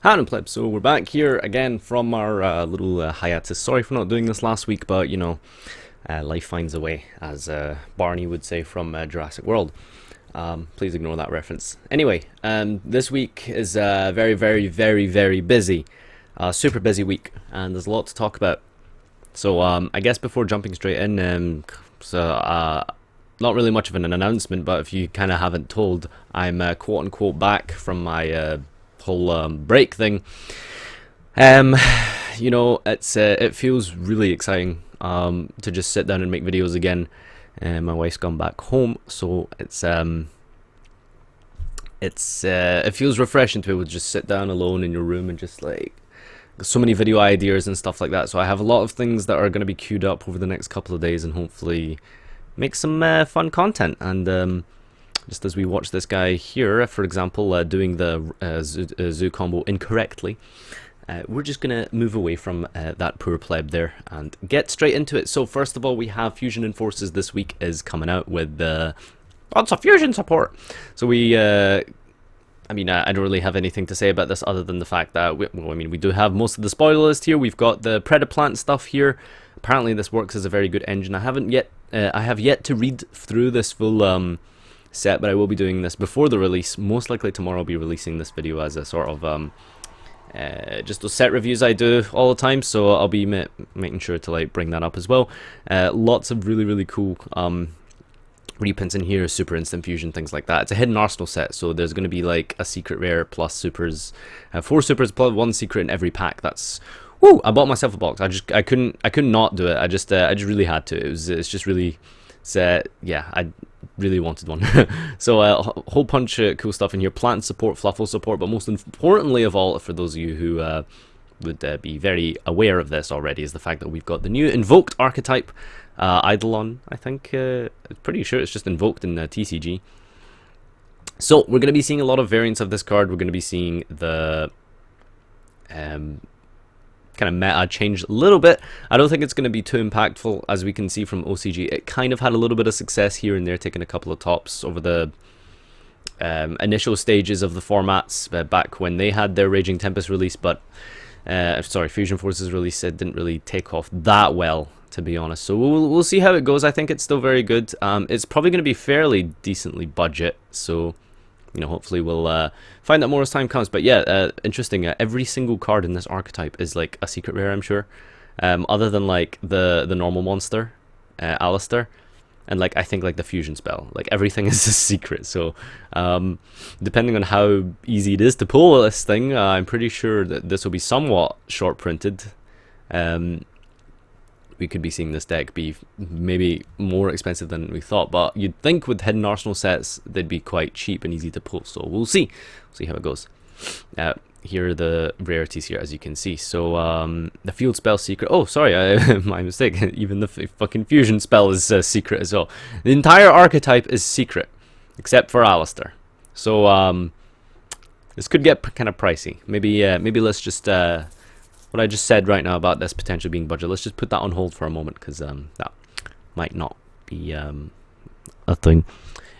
Hello plebs, so we're back here again from our little hiatus. Sorry for not doing this last week, but you know, life finds a way, as Barney would say from Jurassic World. Please ignore that reference. Anyway, this week is very, very, very, very busy. Super busy week, and there's a lot to talk about. So I guess before jumping straight in, not really much of an announcement, but if you kind of haven't told, I'm quote unquote back from my whole break thing. Um, you know, it feels really exciting to just sit down and make videos again. My wife's gone back home, so it feels refreshing to be able to just sit down alone in your room and just like so many video ideas and stuff like that. So I have a lot of things that are going to be queued up over the next couple of days, and hopefully make some fun content. And just as we watch this guy here, for example, doing the zoo combo incorrectly, we're just going to move away from that poor pleb there and get straight into it. So first of all, we have Fusion and Forces this week is coming out with lots of fusion support. So I mean, I don't really have anything to say about this other than the fact that, we do have most of the spoiler list here. We've got the Predaplant stuff here. Apparently this works as a very good engine. I have yet to read through this full set, but I will be doing this before the release. Most likely tomorrow I'll be releasing this video as a sort of just those set reviews I do all the time, so I'll be making sure to like bring that up as well. Lots of really cool reprints in here, super instant fusion, things like that. It's a hidden arsenal set, so there's going to be like a secret rare plus supers, 4 supers plus 1 secret in every pack. That's woo! I bought myself a box. I couldn't not do it. I just really had to. It's just really, yeah, I really wanted one. So a whole bunch of cool stuff in here. Plant support, Fluffle support, but most importantly of all, for those of you who would be very aware of this already, is the fact that we've got the new invoked archetype, Eidolon. I think pretty sure it's just invoked in TCG. So we're going to be seeing a lot of variants of this card. We're going to be seeing the kind of meta change a little bit. I don't think it's going to be too impactful. As we can see from OCG, it kind of had a little bit of success here and there, taking a couple of tops over the initial stages of the formats back when they had their Raging Tempest release, but Fusion Forces release, it didn't really take off that well, to be honest. So we'll see how it goes. I think it's still very good. It's probably going to be fairly decently budget, so you know, hopefully we'll find out more as time comes. But yeah, interesting. Every single card in this archetype is like a secret rare, I'm sure. Other than like the normal monster, Alistair, and like I think like the fusion spell. Like everything is a secret. So depending on how easy it is to pull this thing, I'm pretty sure that this will be somewhat short printed. We could be seeing this deck be maybe more expensive than we thought, but you'd think with hidden arsenal sets they'd be quite cheap and easy to pull, so we'll see how it goes. Here are the rarities here, as you can see. So the field spell secret, oh sorry, my mistake, even the fucking fusion spell is secret as well. The entire archetype is secret except for Alistair, so this could get kind of pricey. Maybe let's just what I just said right now about this potentially being budget, let's just put that on hold for a moment, because that might not be a thing.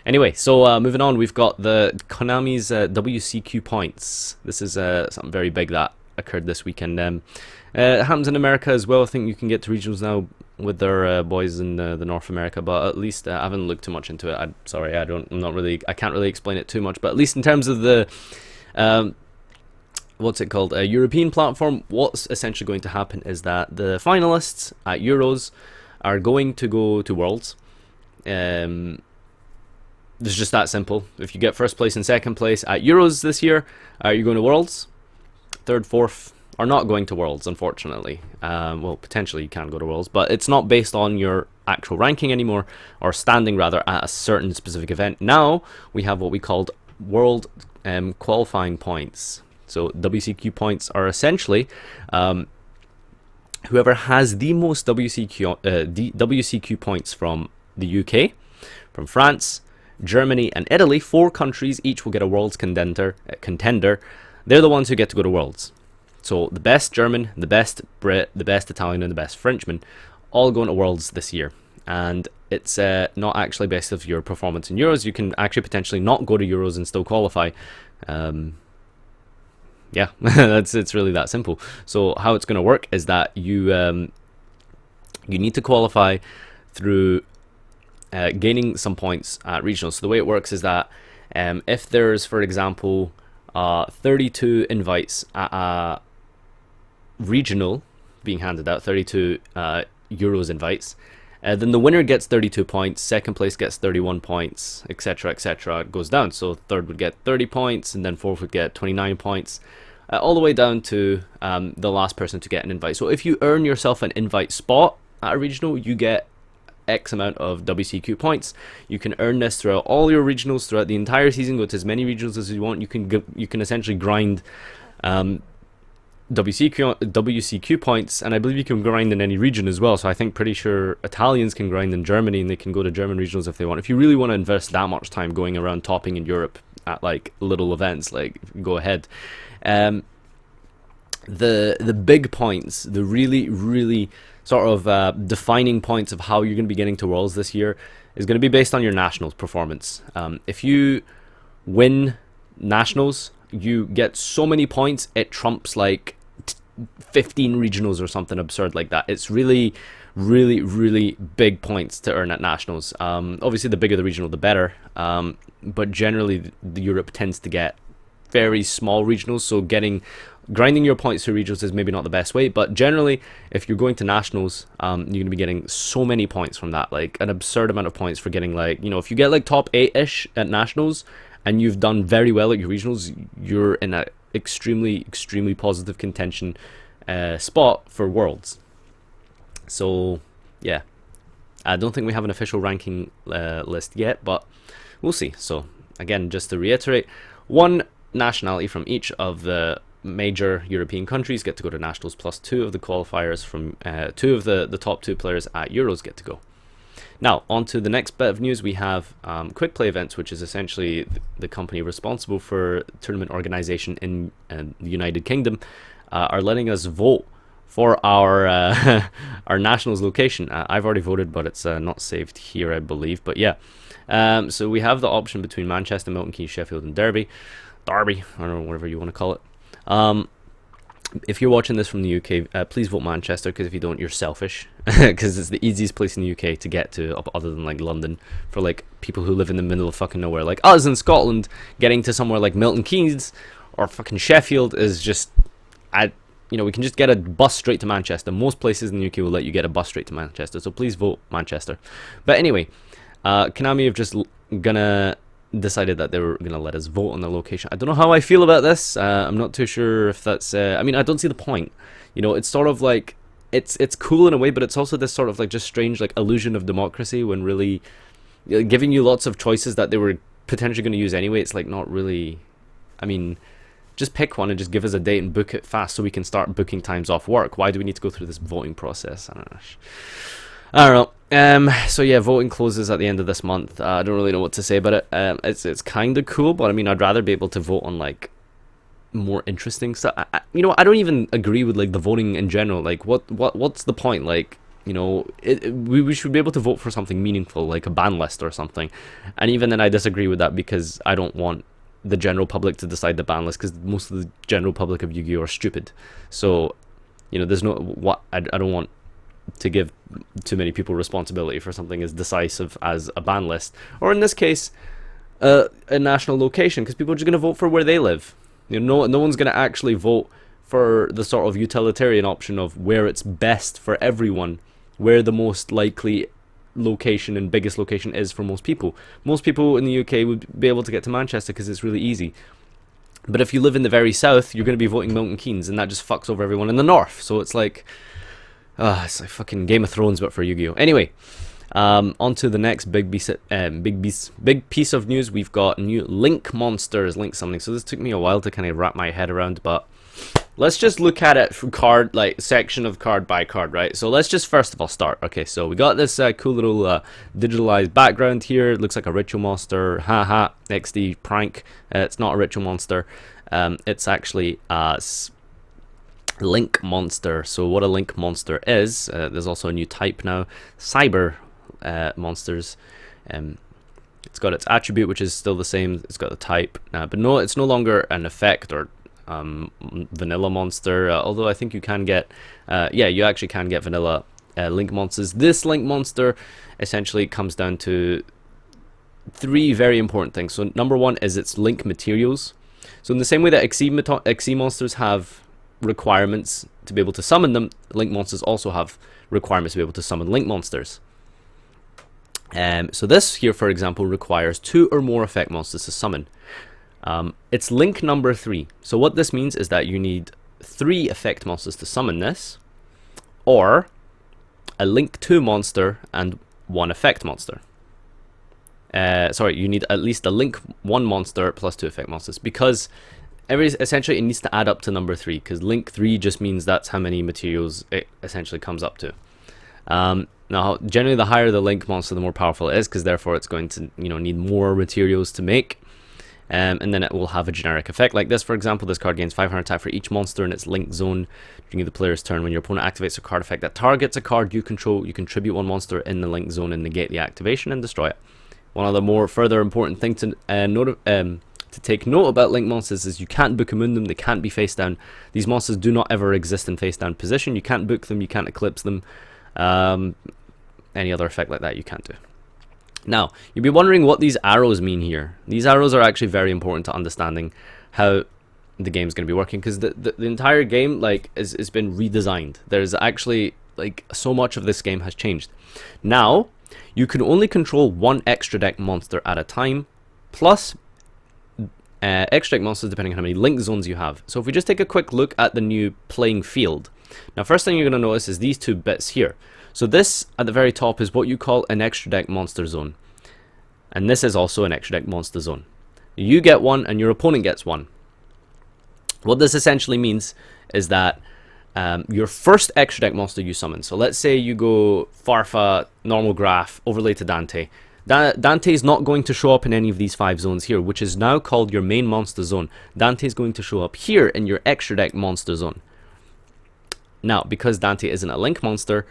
Anyway, so moving on, we've got the Konami's WCQ Points. This is something very big that occurred this weekend. It happens in America as well. I think you can get to regionals now with their boys in the North America, but at least I haven't looked too much into it. I can't really explain it too much, but at least in terms of the what's it called, a European platform, what's essentially going to happen is that the finalists at Euros are going to go to Worlds. It's just that simple. If you get first place and second place at Euros this year, you're going to Worlds. Third, fourth are not going to Worlds, unfortunately. Well, potentially you can go to Worlds, but it's not based on your actual ranking anymore, or standing rather, at a certain specific event. Now we have what we called World qualifying points. So WCQ points are essentially whoever has the most WCQ points from the UK, from France, Germany, and Italy. 4 countries each will get a Worlds contender. They're the ones who get to go to Worlds. So the best German, the best Brit, the best Italian, and the best Frenchman all going to Worlds this year. And it's not actually based off your performance in Euros. You can actually potentially not go to Euros and still qualify. yeah, it's really that simple. So how it's going to work is that you need to qualify through gaining some points at regionals. So the way it works is that if there's, for example, 32 invites at a regional being handed out, 32 Euros invites, then the winner gets 32 points, second place gets 31 points, etc., etc. It goes down. So third would get 30 points, and then fourth would get 29 points, all the way down to the last person to get an invite. So if you earn yourself an invite spot at a regional, you get X amount of WCQ points. You can earn this throughout all your regionals throughout the entire season. Go to as many regionals as you want. You can essentially grind WCQ points, and I believe you can grind in any region as well. So I think pretty sure Italians can grind in Germany, and they can go to German regionals if they want. If you really want to invest that much time going around topping in Europe at like little events, like go ahead. The big points, the really sort of defining points of how you're going to be getting to Worlds this year is going to be based on your nationals performance. If you win nationals, you get so many points, it trumps like 15 regionals or something absurd like that. It's really big points to earn at nationals. Obviously the bigger the regional the better, but generally the Europe tends to get very small regionals, so grinding your points through regionals is maybe not the best way, but generally if you're going to nationals, you're going to be getting so many points from that, like an absurd amount of points for getting, like, you know, if you get like top 8-ish at nationals and you've done very well at your regionals, you're in a extremely positive contention spot for Worlds. So yeah, I don't think we have an official ranking list yet, but we'll see. So again, just to reiterate, one nationality from each of the major European countries get to go to nationals, plus 2 of the qualifiers from 2 of the top 2 players at Euros get to go. Now on to the next bit of news. We have Quickplay Events, which is essentially the company responsible for tournament organization in the United Kingdom, are letting us vote for our our nationals location. I've already voted, but it's not saved here, I believe. But yeah, so we have the option between Manchester, Milton Keynes, Sheffield, and Derby, I don't know, whatever you want to call it. If you're watching this from the UK, please vote Manchester, because if you don't, you're selfish, because it's the easiest place in the UK to get to, other than like London, for like people who live in the middle of fucking nowhere like us in Scotland. Getting to somewhere like Milton Keynes or fucking Sheffield is just, you know, we can just get a bus straight to Manchester. Most places in the UK will let you get a bus straight to Manchester, so please vote Manchester. But anyway, Konami have just decided that they were going to let us vote on the location. I don't know how I feel about this. I'm not too sure if that's I mean, I don't see the point. You know, it's sort of like it's cool in a way, but it's also this sort of like just strange like illusion of democracy, when really giving you lots of choices that they were potentially going to use anyway. It's like not really, I mean, just pick one and just give us a date and book it fast so we can start booking times off work. Why do we need to go through this voting process? I don't know. So yeah, voting closes at the end of this month. I don't really know what to say about it. It's kind of cool, but I mean, I'd rather be able to vote on like more interesting stuff. You know, I don't even agree with like the voting in general. Like, what's the point? Like, you know, we should be able to vote for something meaningful, like a ban list or something. And even then, I disagree with that, because I don't want the general public to decide the ban list, because most of the general public of Yu-Gi-Oh are stupid. So, you know, there's I don't want to give too many people responsibility for something as decisive as a ban list, or in this case a national location, because people are just going to vote for where they live. You know, no one's going to actually vote for the sort of utilitarian option of where it's best for everyone, where the most likely location and biggest location is for most people. Most people in the UK would be able to get to Manchester because it's really easy. But if you live in the very south, you're going to be voting Milton Keynes, and that just fucks over everyone in the north. So it's like it's like fucking Game of Thrones, but for Yu-Gi-Oh. Anyway, on to the next big piece of news. We've got new Link monsters, Link summoning. So this took me a while to kind of wrap my head around, but let's just look at it from card, like section of card by card, right? So let's just first of all start. Okay, so we got this cool little digitalized background here. It looks like a ritual monster. Haha, XD prank. It's not a ritual monster. It's actually Link monster. So what a Link monster is, there's also a new type now, cyber monsters. It's got its attribute, which is still the same. It's got the type, but no, it's no longer an effect or vanilla monster, although I think you can get, yeah, you actually can get vanilla link monsters. This link monster essentially comes down to three very important things. So number one is its link materials. So in the same way that XE monsters have requirements to be able to summon them, link monsters also have requirements to be able to summon link monsters. So this here, for example, requires 2 or more effect monsters to summon. It's link number 3. So what this means is that you need 3 effect monsters to summon this, or a link 2 monster and 1 effect monster. Sorry, you need at least a link 1 monster plus 2 effect monsters, because essentially it needs to add up to number 3, because link 3 just means that's how many materials it essentially comes up to. Now, generally, the higher the link monster, the more powerful it is, because therefore it's going to, need more materials to make. And then it will have a generic effect like this. For example, this card gains 500 attack for each monster in its link zone during the player's turn. When your opponent activates a card effect that targets a card you control, you contribute 1 monster in the link zone and negate the activation and destroy it. One of the more further important thing to take note about link monsters is you can't book them in them. They can't be face down. These monsters do not ever exist in face down position. You can't book them. You can't eclipse them. Any other effect like that you can't do. Now, you'll be wondering what these arrows mean here. These arrows are actually very important to understanding how the game's going to be working, because the entire game is been redesigned. There's actually so much of this game has changed. Now, you can only control 1 extra deck monster at a time, plus extra deck monsters depending on how many link zones you have. So if we just take a quick look at the new playing field. Now, first thing you're going to notice is these 2 bits here. So this at the very top is what you call an extra deck monster zone, and this is also an extra deck monster zone. You get 1 and your opponent gets 1. What this essentially means is that your first extra deck monster you summon, so let's say you go Farfa, normal graph, overlay to Dante. Dante is not going to show up in any of these 5 zones here, which is now called your main monster zone. Dante is going to show up here in your extra deck monster zone. Now, because Dante isn't a link monster,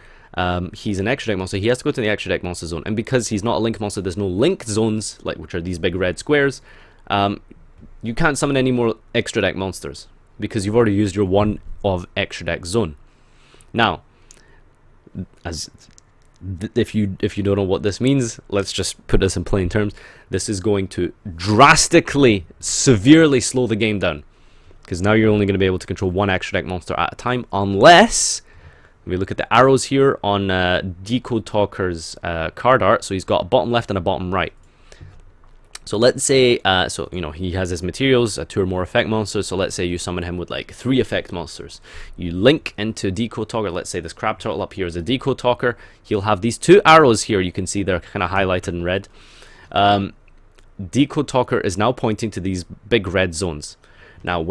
he's an extra deck monster, he has to go to the extra deck monster zone, and because he's not a link monster, there's no link zones, which are these big red squares. You can't summon any more extra deck monsters, because you've already used your 1 of extra deck zone. Now, if you don't know what this means, let's just put this in plain terms. This is going to drastically, severely slow the game down, because now you're only going to be able to control 1 extra deck monster at a time, unless we look at the arrows here on Decode Talker's card art. So he's got a bottom left and a bottom right. So let's say, he has his materials, 2 or more effect monsters. So let's say you summon him with 3 effect monsters. You link into Decode Talker. Let's say this crab turtle up here is a Decode Talker. He'll have these 2 arrows here. You can see they're kind of highlighted in red. Decode Talker is now pointing to these big red zones. Now,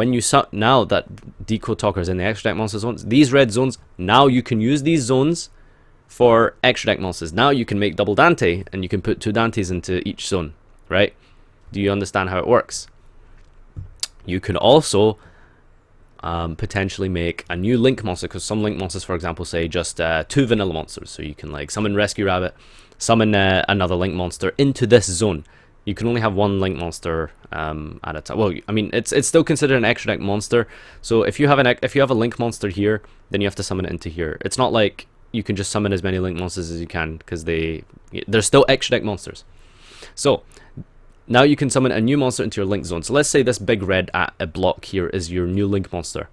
now that Decode Talker is in the extra deck monster zones, these red zones, now you can use these zones for extra deck monsters. Now you can make double Dante, and you can put 2 Dantes into each zone, right? Do you understand how it works? You can also potentially make a new link monster, because some link monsters, for example, say just 2 vanilla monsters. So you can summon Rescue Rabbit, summon another link monster into this zone. You can only have 1 link monster at a time. Well, I mean, it's still considered an extra deck monster. So if you have a link monster here, then you have to summon it into here. It's not like you can just summon as many link monsters as you can, because they're still extra deck monsters. So now you can summon a new monster into your link zone. So let's say this big red block here is your new link monster.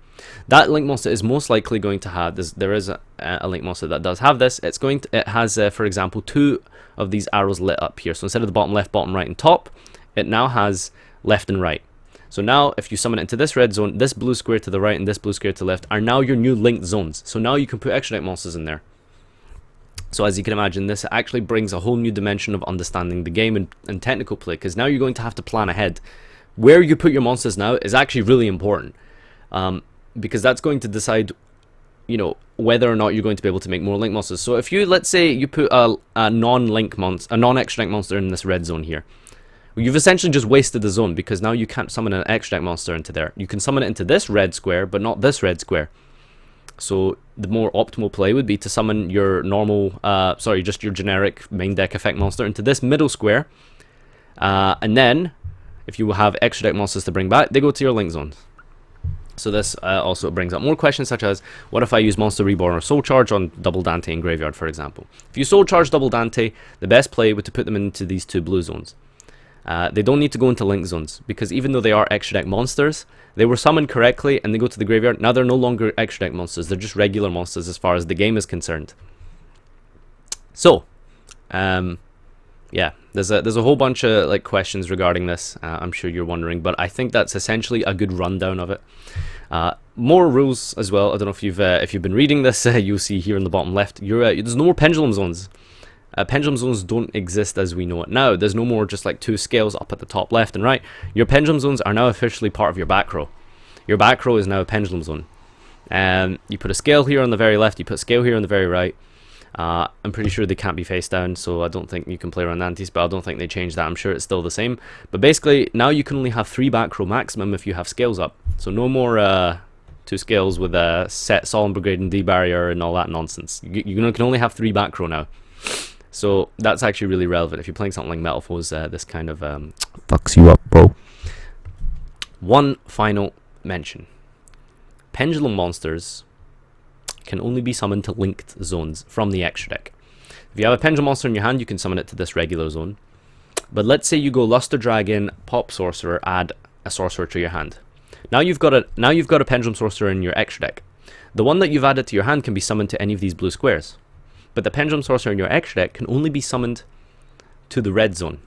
That link monster is most likely going to have this. There is a link monster that does have this. It has, for example, 2 of these arrows lit up here. So instead of the bottom left, bottom right, and top, it now has left and right. So now if you summon it into this red zone, this blue square to the right and this blue square to the left are now your new linked zones. So now you can put extra deck monsters in there. So as you can imagine, this actually brings a whole new dimension of understanding the game and technical play, because now you're going to have to plan ahead. Where you put your monsters now is actually really important, because that's going to decide, whether or not you're going to be able to make more link monsters. So if let's say you put a non-link monster, a non-extra deck monster in this red zone here, you've essentially just wasted the zone, because now you can't summon an extra deck monster into there. You can summon it into this red square, but not this red square. So the more optimal play would be to summon your normal, just your generic main deck effect monster into this middle square, and then if you have extra deck monsters to bring back, they go to your link zones. So this also brings up more questions such as, what if I use Monster Reborn or Soul Charge on Double Dante in Graveyard, for example? If you Soul Charge Double Dante, the best play would to put them into these 2 blue zones. They don't need to go into link zones, because even though they are extra deck monsters, they were summoned correctly and they go to the graveyard. Now they're no longer extra deck monsters, they're just regular monsters as far as the game is concerned. So, yeah, there's a whole bunch of like questions regarding this. I'm sure you're wondering, but I think that's essentially a good rundown of it. More rules as well. I don't know if you've been reading this. You'll see here in the bottom left. There's no more pendulum zones. Pendulum zones don't exist as we know it now. There's no more just like 2 scales up at the top left and right. Your pendulum zones are now officially part of your back row. Your back row is now a pendulum zone. You put a scale here on the very left. You put a scale here on the very right. I'm pretty sure they can't be face down, so I don't think you can play around antis, but I don't think they changed that. I'm sure it's still the same. But basically, now you can only have 3 back row maximum if you have scales up. So no more 2 scales with a set Solemn Brigade and D-Barrier and all that nonsense. You can only have 3 back row now. So that's actually really relevant. If you're playing something like Metal Foes, this kind of fucks you up, bro. One final mention. Pendulum monsters can only be summoned to linked zones from the extra deck. If you have a Pendulum monster in your hand, you can summon it to this regular zone. But let's say you go Luster Dragon, Pop Sorcerer, add a Sorcerer to your hand. Now you've got a Pendulum Sorcerer in your extra deck. The one that you've added to your hand can be summoned to any of these blue squares. But the Pendulum Sorcerer in your extra deck can only be summoned to the red zone.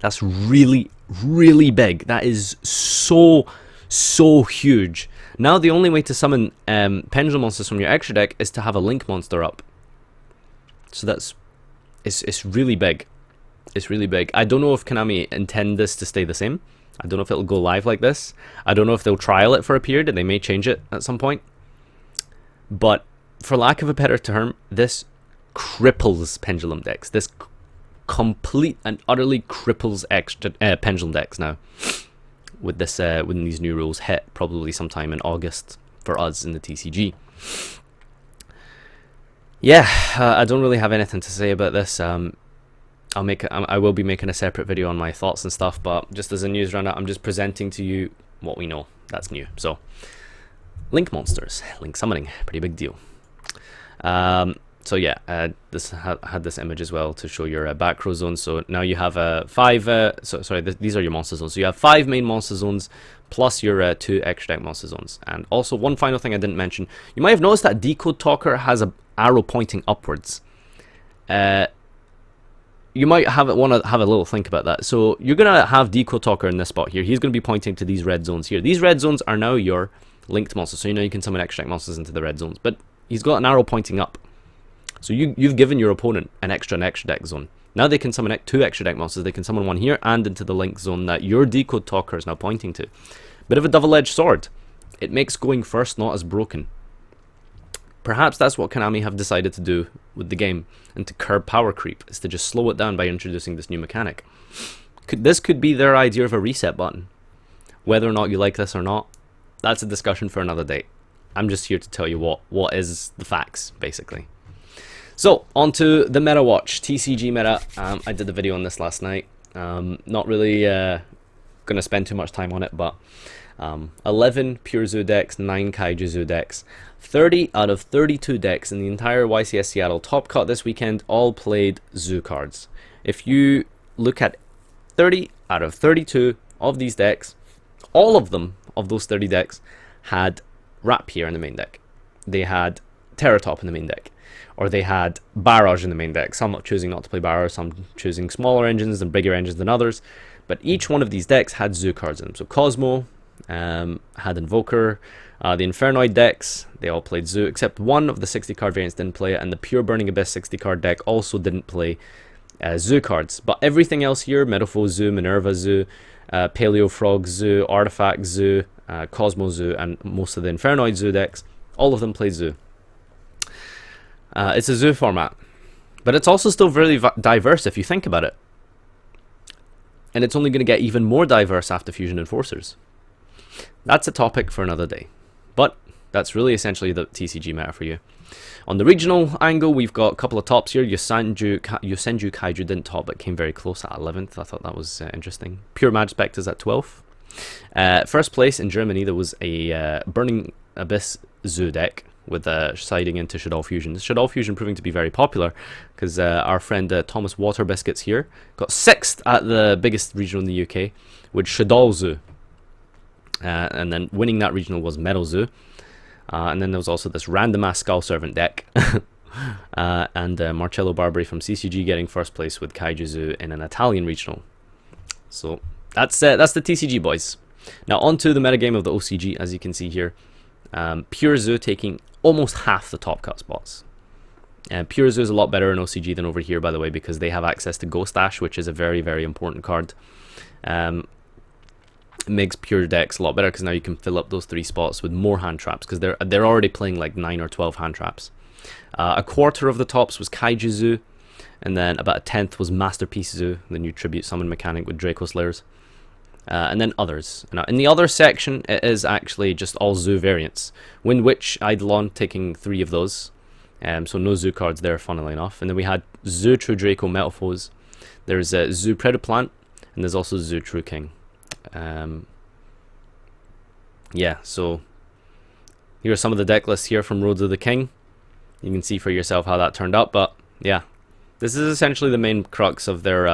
That's really, really big. That is so huge. Now the only way to summon Pendulum monsters from your extra deck is to have a Link monster up. So it's really big. It's really big. I don't know if Konami intend this to stay the same. I don't know if it'll go live like this. I don't know if they'll trial it for a period and they may change it at some point. But for lack of a better term, this cripples Pendulum decks. This complete and utterly cripples Pendulum decks now. With this, when these new rules hit, probably sometime in August for us in the TCG. Yeah, I don't really have anything to say about this. I will be making a separate video on my thoughts and stuff, but just as a news roundup, I'm just presenting to you what we know that's new. So, Link monsters, Link summoning, pretty big deal. So yeah, this had this image as well to show your back row zones. So now you have 5. These are your monster zones. So you have 5 main monster zones plus your 2 extra deck monster zones. And also one final thing I didn't mention. You might have noticed that Decode Talker has an arrow pointing upwards. You might want to have a little think about that. So you're gonna have Decode Talker in this spot here. He's gonna be pointing to these red zones here. These red zones are now your linked monsters. So you know you can summon extra deck monsters into the red zones. But he's got an arrow pointing up. So you've given your opponent an extra deck zone. Now they can summon 2 extra deck monsters. They can summon one here and into the link zone that your Decode Talker is now pointing to. Bit of a double-edged sword. It makes going first not as broken. Perhaps that's what Konami have decided to do with the game and to curb power creep, is to just slow it down by introducing this new mechanic. This could be their idea of a reset button. Whether or not you like this or not, that's a discussion for another day. I'm just here to tell you what is the facts, basically. So, on to the Meta Watch, TCG Meta. I did the video on this last night. Not really going to spend too much time on it, but 11 Pure Zoo decks, 9 Kaiju Zoo decks, 30 out of 32 decks in the entire YCS Seattle Top Cut this weekend all played Zoo cards. If you look at 30 out of 32 of these decks, all of them, of those 30 decks, had Rapier in the main deck. They had Terratop in the main deck. Or they had Barrage in the main deck. Some choosing not to play Barrage, some choosing smaller engines and bigger engines than others. But each one of these decks had Zoo cards in them. So Cosmo had Invoker. The Infernoid decks, they all played Zoo, except one of the 60 card variants didn't play it, and the Pure Burning Abyss 60 card deck also didn't play Zoo cards. But everything else here, Metalfoe Zoo, Minerva Zoo, Paleo Frog Zoo, Artifact Zoo, Cosmo Zoo, and most of the Infernoid Zoo decks, all of them played Zoo. It's a Zoo format, but it's also still very diverse if you think about it. And it's only going to get even more diverse after Fusion Enforcers. That's a topic for another day. But that's really essentially the TCG meta for you. On the regional angle, we've got a couple of tops here. Yosenju Kaiju didn't top, but came very close at 11th. I thought that was interesting. Pure Mad Spectres at 12th. First place in Germany, there was a Burning Abyss Zoo deck with siding into Shaddoll Fusion. Shaddoll Fusion proving to be very popular because our friend Thomas Water Biscuits here got 6th at the biggest regional in the UK with Shaddoll Zoo. And then winning that regional was Metal Zoo. And then there was also this random ass Skull Servant deck. And Marcello Barbary from CCG getting first place with Kaiju Zoo in an Italian regional. So that's the TCG, boys. Now on to the metagame of the OCG, as you can see here. Pure Zoo taking almost half the top cut spots. Pure Zoo is a lot better in OCG than over here, by the way, because they have access to Ghost Ash, which is a very, very important card. It makes pure decks a lot better because now you can fill up those 3 spots with more hand traps because they're already playing like 9 or 12 hand traps. A quarter of the tops was Kaiju Zoo, and then about a 10th was Masterpiece Zoo, the new tribute summon mechanic with Draco Slayers. And then others. Now, in the other section, it is actually just all Zoo variants. Wind Witch, Eidolon taking 3 of those. So no Zoo cards there, funnily enough. And then we had Zoo True Draco Metalfoes. There's Zoo Predoplant, and there's also Zoo True King. Yeah, so here are some of the deck lists here from Road to the King. You can see for yourself how that turned out, but yeah. This is essentially the main crux of their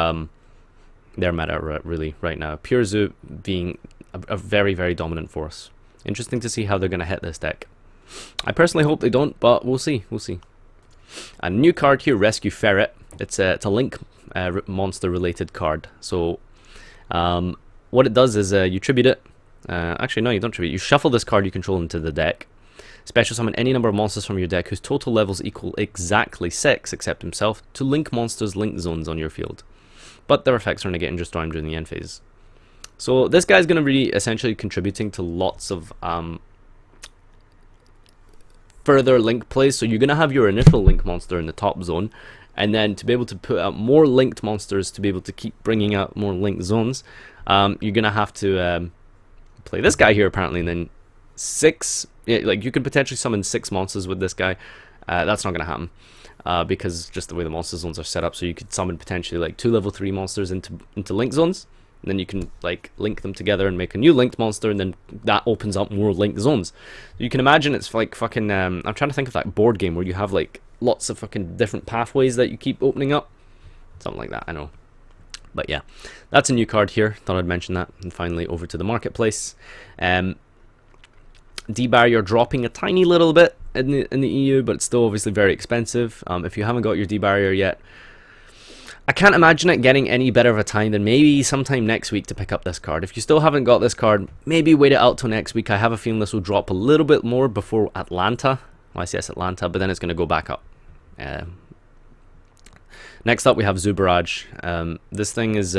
meta, really, right now. Pure Zoo being a very, very dominant force. Interesting to see how they're going to hit this deck. I personally hope they don't, but we'll see. We'll see. A new card here, Rescue Ferret. It's a Link monster-related card. So, what it does is you tribute it. Actually, no, you don't tribute. You shuffle this card you control into the deck. Special summon any number of monsters from your deck whose total levels equal exactly 6, except himself, to Link monsters' Link zones on your field. But their effects are negate and destroy them during the end phase. So this guy's going to be essentially contributing to lots of further Link plays. So you're going to have your initial Link monster in the top zone, and then to be able to put out more linked monsters to be able to keep bringing out more Link zones, you're going to have to play this guy here apparently, and then 6, yeah, like you could potentially summon 6 monsters with this guy. That's not going to happen. Because just the way the monster zones are set up, so you could summon potentially like 2 level 3 monsters into Link zones, and then you can like link them together and make a new linked monster, and then that opens up more linked zones. You can imagine it's like fucking I'm trying to think of that board game where you have like lots of fucking different pathways that you keep opening up, something like that. I know, but yeah, that's a new card here. Thought I'd mention that. And finally, over to the marketplace. D-Barrier dropping a tiny little bit in the EU, but it's still obviously very expensive. If you haven't got your D-Barrier yet, I can't imagine it getting any better of a time than maybe sometime next week to pick up this card. If you still haven't got this card, maybe wait it out till next week. I have a feeling this will drop a little bit more before Atlanta. Well, yes, Atlanta, but then it's going to go back up. Next up, we have Zoo Barrage. This thing is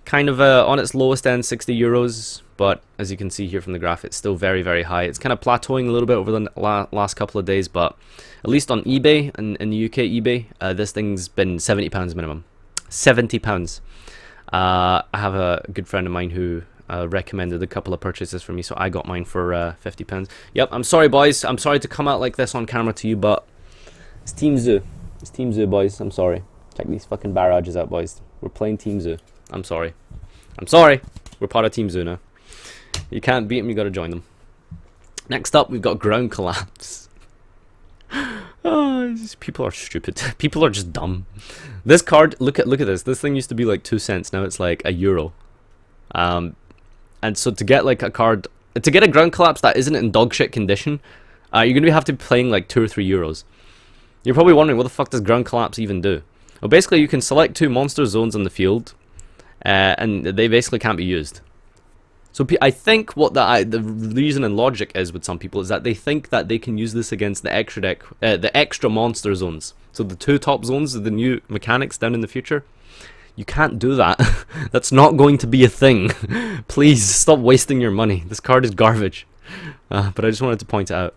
kind of on its lowest end, €60, but as you can see here from the graph, it's still very, very high. It's kind of plateauing a little bit over the last couple of days, but at least on eBay, and in the UK eBay, this thing's been £70 minimum. £70. I have a good friend of mine who recommended a couple of purchases for me, so I got mine for £50. Yep, I'm sorry, boys. I'm sorry to come out like this on camera to you, but it's Team Zoo. It's Team Zoo, boys. I'm sorry. Check these fucking barrages out, boys. We're playing Team Zoo. I'm sorry. I'm sorry. We're part of Team Zoo now. You can't beat them, you gotta join them. Next up, we've got Ground Collapse. Oh, people are stupid. People are just dumb. This card, look at this. This thing used to be like 2 cents. Now it's like €1. And so to get like a card, to get a Ground Collapse that isn't in dog shit condition, you're gonna have to be playing like €2 or €3. You're probably wondering, what the fuck does Ground Collapse even do? Well, basically you can select 2 monster zones on the field, and they basically can't be used. So I think what the reason and logic is with some people is that they think that they can use this against the extra deck, the extra monster zones. So the 2 top zones of the new mechanics down in the future. You can't do that. That's not going to be a thing. Please stop wasting your money. This card is garbage. But I just wanted to point it out.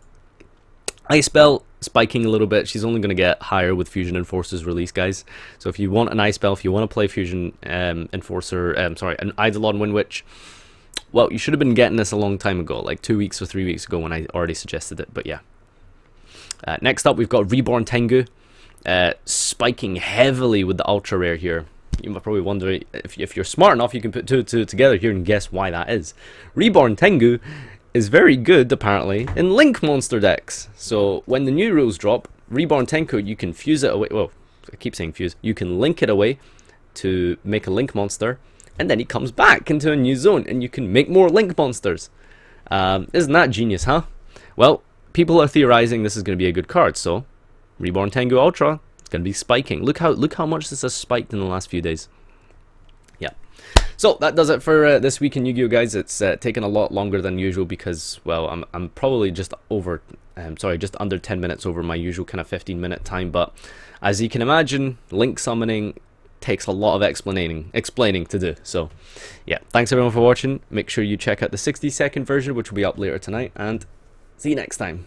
Ice Spell spiking a little bit. She's only going to get higher with Fusion Enforcer's release, guys. So if you want an Ice Spell, if you want to play Fusion Enforcer, an Eidolon Wind Witch, well, you should have been getting this a long time ago, like 2 weeks or 3 weeks ago when I already suggested it, but yeah. Next up, we've got Reborn Tengu, spiking heavily with the Ultra Rare here. You might probably wonder, if you're smart enough, you can put two and two together here and guess why that is. Reborn Tengu is very good, apparently, in Link monster decks. So when the new rules drop, Reborn Tengu, you can fuse it away. Well, I keep saying fuse. You can link it away to make a Link monster, and then he comes back into a new zone, and you can make more Link monsters. Isn't that genius, huh? Well, people are theorizing this is going to be a good card, so Reborn Tengu Ultra, it's going to be spiking. Look how much this has spiked in the last few days. Yeah. So that does it for this week in Yu-Gi-Oh, guys. It's taken a lot longer than usual because, well, I'm probably just under 10 minutes over my usual kind of 15-minute time. But as you can imagine, link summoning takes a lot of explaining to do. So yeah, thanks everyone for watching. Make sure you check out the 60-second version, which will be up later tonight, and see you next time.